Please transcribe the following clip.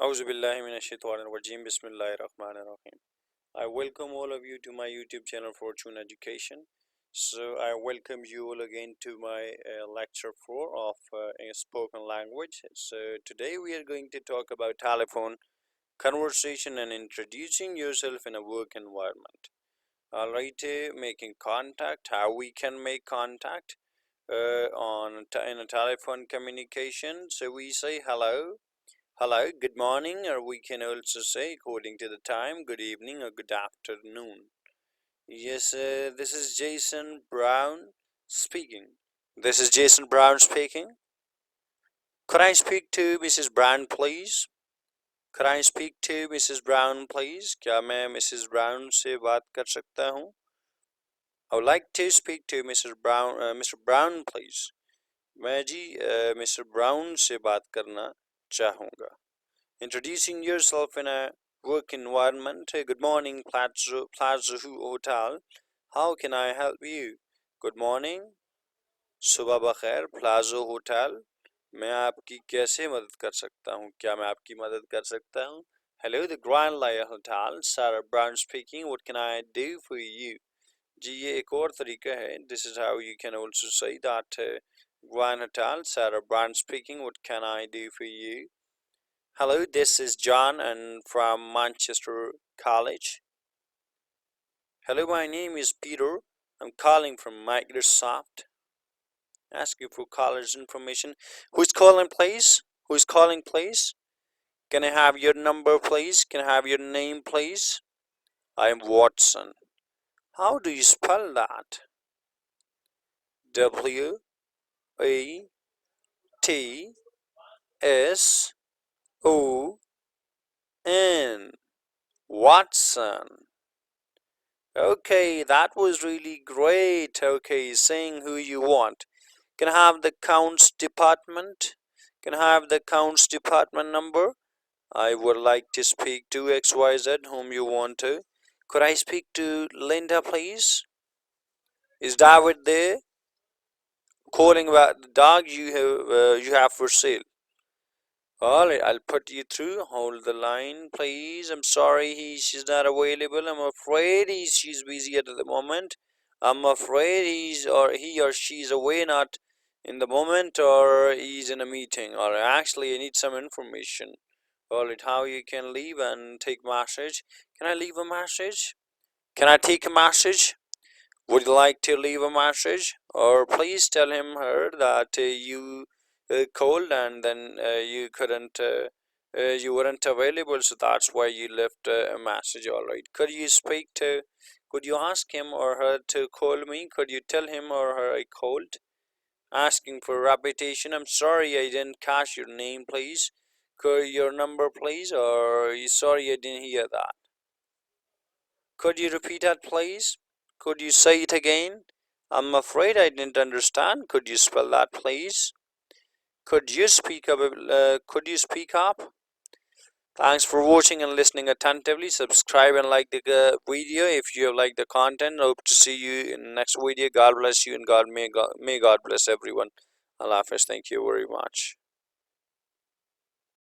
Auzubillahiminashaitanirrajim. Bismillahirrahmanirrahim. I welcome all of you to my YouTube channel Fortune Education. So I welcome you all again to my lecture 4 of spoken language. So today we are going to talk about telephone conversation and introducing yourself in a work environment. Alright, making contact, how we can make contact in a telephone communication. So we say hello, good morning, or we can also say, according to the time, good evening or good afternoon. Yes, this is Jason Brown speaking. This is Jason Brown speaking. Could I speak to Mrs. Brown, please? Could I speak to Mrs. Brown, please? क्या मैं Mrs. Brown से बात कर सकता हूँ? I would like to speak to Mr. Brown, please. मैं जी Mr. Brown से बात करना चाहूँगा. Introducing yourself in a work environment. Good morning, Plaza Hotel. How can I help you? Good morning. सुबह बखैर प्लाजो होटल. मैं आपकी कैसे मदद कर सकता हूँ? क्या मैं आपकी मदद कर सकता हूँ? Hello, the Grand Layer Hotel. Sarah Brown speaking. What can I do for you? जी ये एक और तरीका है. This is how you can also say that. Grand Hotel. Sarah Brown speaking. What can I do for you? Hello, this is John and from Manchester College. Hello, my name is Peter. I'm calling from Microsoft. Ask you for college information. Who's calling, please? Who's calling, please? Can I have your number, please? Can I have your name, please? I'm Watson. How do you spell that? W-A-T-S-O-N. Watson. Okay, that was really great. Okay, saying who you want. Can I have the accounts department? Can I have the accounts department number? I would like to speak to XYZ, whom you want to. Could I speak to Linda, please? Is David there? Calling about the dog you have for sale. Alright, I'll put you through. Hold the line, please. I'm sorry, she's not available. I'm afraid she's busy at the moment. I'm afraid he or she's away, not in the moment, or he's in a meeting. Alright, actually, I need some information. Alright, how you can leave and take message. Can I leave a message? Can I take a message? Would you like to leave a message? Or please tell her that you called and then you couldn't, you weren't available, so that's why you left a message. Alright, could you ask him or her to call me? Could you tell him or her I called? Asking for reputation. I'm sorry I didn't catch your name, please. Could your number, please? Or sorry I didn't hear that. Could you repeat that, please? Could you say it again? I'm afraid I didn't understand. Could you spell that, please? Could you speak up? Thanks for watching and listening attentively. Subscribe and like the video if you have liked the content. Hope to see you in the next video. God bless you and may God bless everyone. Allah Hafiz. Thank you very much.